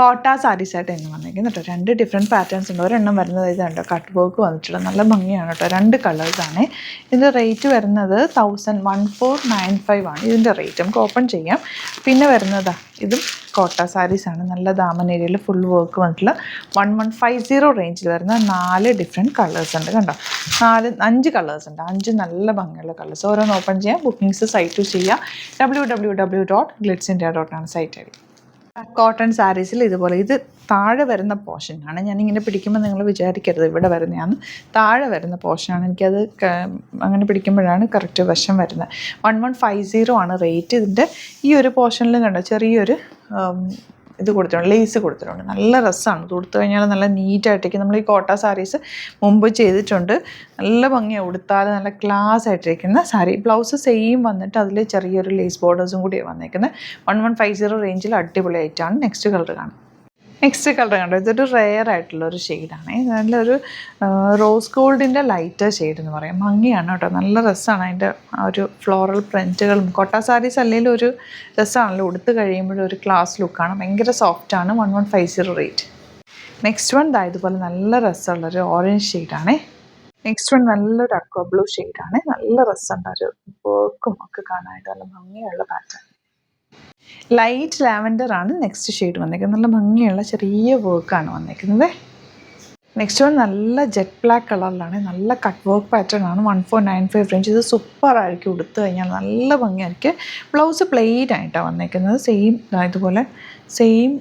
കോട്ട സാരീസായിട്ട് ഇന്ന് വന്നിരിക്കുന്നത് കേട്ടോ. 2 ഡിഫറെൻറ്റ് പാറ്റേൺസ് ഉണ്ട്. ഒരെണ്ണം വരുന്നത് ഇതുണ്ട്, കട്ട് വർക്ക് വന്നിട്ടുള്ള നല്ല ഭംഗിയാണ് കേട്ടോ. 2 കളേഴ്സാണ്. ഇതിൻ്റെ റേറ്റ് വരുന്നത് 1495 ആണ് ഇതിൻ്റെ റേറ്റ്. നമുക്ക് ഓപ്പൺ ചെയ്യാം. പിന്നെ വരുന്നതാ ഇതും കോട്ട സാരീസാണ്. നല്ല ദാമൻ ഏരിയയിൽ ഫുൾ വർക്ക് വന്നിട്ടുള്ള 1150 റേഞ്ചിൽ വരുന്ന 4 ഡിഫറെൻറ്റ് കളേഴ്സ് ഉണ്ട് കണ്ടോ. 5 കളേഴ്സ് ഉണ്ട്. 5 നല്ല ഭംഗിയുള്ള കളേഴ്സ്. ഓരോന്ന് ഓപ്പൺ ചെയ്യാം. ബുക്കിംഗ്സ് സൈറ്റ് ചെയ്യാം. www.glitzindia.com ആണ് സൈറ്റ് ഐ ഡി. കോട്ടൺ സാരീസിൽ ഇതുപോലെ ഇത് താഴെ വരുന്ന പോർഷനാണ്. ഞാനിങ്ങനെ പിടിക്കുമ്പോൾ നിങ്ങൾ വിചാരിക്കരുത് ഇവിടെ വരുന്നതാണ്. താഴെ വരുന്ന പോർഷനാണ്. എനിക്കത് അങ്ങനെ പിടിക്കുമ്പോഴാണ് കറക്റ്റ് വശം വരുന്നത്. 1150 ആണ് റേറ്റ്. ഇതിൻ്റെ ഈ ഒരു പോർഷനിൽ കണ്ടോ ചെറിയൊരു ഇത് കൊടുത്തിട്ടുണ്ട്, ലേസ് കൊടുത്തിട്ടുണ്ട്. നല്ല രസമാണ്. കൊടുത്തു കഴിഞ്ഞാൽ നല്ല നീറ്റായിട്ടിരിക്കും. നമ്മൾ ഈ കോട്ട സാരീസ് മുമ്പ് ചെയ്തിട്ടുണ്ട്. നല്ല ഭംഗിയാണ്. ഉടുത്താൽ നല്ല ക്ലാസ് ആയിട്ടിരിക്കുന്ന സാരി. ബ്ലൗസ് സെയിം വന്നിട്ട് അതിൽ ചെറിയൊരു ലേസ് ബോർഡേഴ്സും കൂടിയാണ് വന്നേക്കുന്നത്. 1150 റേഞ്ചിൽ അടിപൊളിയായിട്ടാണ്. നെക്സ്റ്റ് കളർ കാണാം. നെക്സ്റ്റ് കളർ കണ്ടോ, ഇതൊരു റെയർ ആയിട്ടുള്ളൊരു ഷെയ്ഡാണ്. നല്ലൊരു റോസ് ഗോൾഡിൻ്റെ ലൈറ്റർ ഷെയ്ഡ് എന്ന് പറയാം. ഭംഗിയാണ് കേട്ടോ. നല്ല രസമാണ് അതിൻ്റെ ആ ഒരു ഫ്ലോറൽ പ്രിൻറ്റുകളും. കോട്ട സാരീസ് അല്ലെങ്കിൽ ഒരു രസമാണല്ലോ ഉടുത്ത് കഴിയുമ്പോഴും ഒരു ക്ലാസ് ലുക്കാണ്. ഭയങ്കര സോഫ്റ്റാണ്. 1150 റേറ്റ്. നെക്സ്റ്റ് വൺ ഇതുപോലെ നല്ല രസമുള്ളൊരു ഓറഞ്ച് ഷെയ്ഡാണ്. നെക്സ്റ്റ് വൺ നല്ലൊരു അക്വ ബ്ലൂ ഷെയ്ഡാണ്. നല്ല രസമുണ്ട്. ഒരു വർക്കും ഒക്കെ കാണാനായിട്ട് നല്ല ഭംഗിയുള്ള പാറ്റേൺ. ലൈറ്റ് ലാവൻഡർ ആണ് നെക്സ്റ്റ് ഷെയ്ഡ് വന്നേക്കുന്നത്. നല്ല ഭംഗിയുള്ള ചെറിയ വർക്കാണ് വന്നേക്കുന്നത്. നെക്സ്റ്റ് വൺ നല്ല ജെറ്റ് ബ്ലാക്ക് കളറിലാണ്. നല്ല കട്ട് വർക്ക് പാറ്റേൺ ആണ്. 1495 റേഞ്ച്. ഇത് സൂപ്പറായിരിക്കും. ഉടുത്ത് കഴിഞ്ഞാൽ നല്ല ഭംഗിയായിരിക്കും. ബ്ലൗസ് പ്ലെയിൻ ആയിട്ടാണ് വന്നേക്കുന്നത്. സെയിം ഇതുപോലെ സെയിം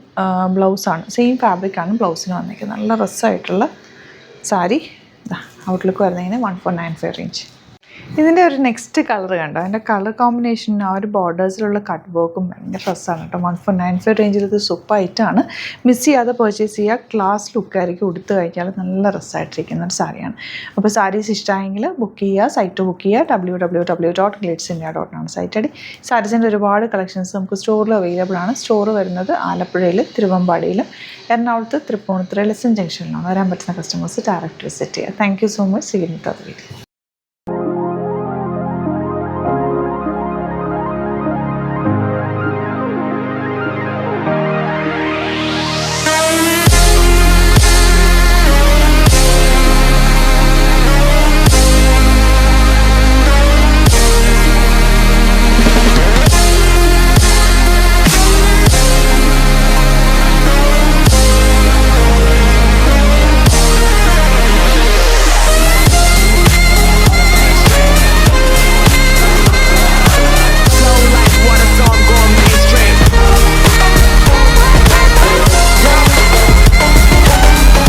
ബ്ലൗസാണ്, സെയിം ഫാബ്രിക്കാണ് ബ്ലൗസിന് വന്നേക്കുന്നത്. നല്ല രസമായിട്ടുള്ള സാരി. ഔട്ട്ലുക്ക് വരുന്നതിന് 1495 റേഞ്ച്. ഇതിൻ്റെ ഒരു നെക്സ്റ്റ് കളർ കണ്ടോ. അതിൻ്റെ കളർ കോമ്പിനേഷൻ ആ ഒരു ബോർഡേഴ്സിലുള്ള കട്ട് വർക്കും ഭയങ്കര രസമാണ് കേട്ടോ. 1495 റേഞ്ചിൽ ഇത് സൂപ്പറായിട്ടാണ്. മിസ് ചെയ്യാതെ പർച്ചേസ് ചെയ്യുക. ക്ലാസ് ലുക്കായിരിക്കും. ഉടുത്ത് കഴിച്ചാൽ നല്ല രസമായിട്ടിരിക്കുന്ന ഒരു സാരിയാണ്. അപ്പോൾ സാരീസ് ഇഷ്ടമായെങ്കിൽ ബുക്ക് ചെയ്യുക. സൈറ്റ് ബുക്ക് ചെയ്യുക. www.glitzindia.com ആണ് സൈറ്റ് ഐ ഡി. സാരീസിൻ്റെ ഒരുപാട് കളക്ഷൻസ് നമുക്ക് സ്റ്റോറിൽ അവൈലബിൾ ആണ്. സ്റ്റോർ വരുന്നത് ആലപ്പുഴയിൽ, തിരുവമ്പാടിയിലും, എറണാകുളത്ത് തൃപ്പൂണിത്തുറ ലെസൺ ജംഗ്ഷനിലാണ്. വരാൻ പറ്റുന്ന കസ്റ്റമേഴ്സ് ഡയറക്റ്റ് വിസിറ്റ് ചെയ്യുക. Thank you so much. See you in the video.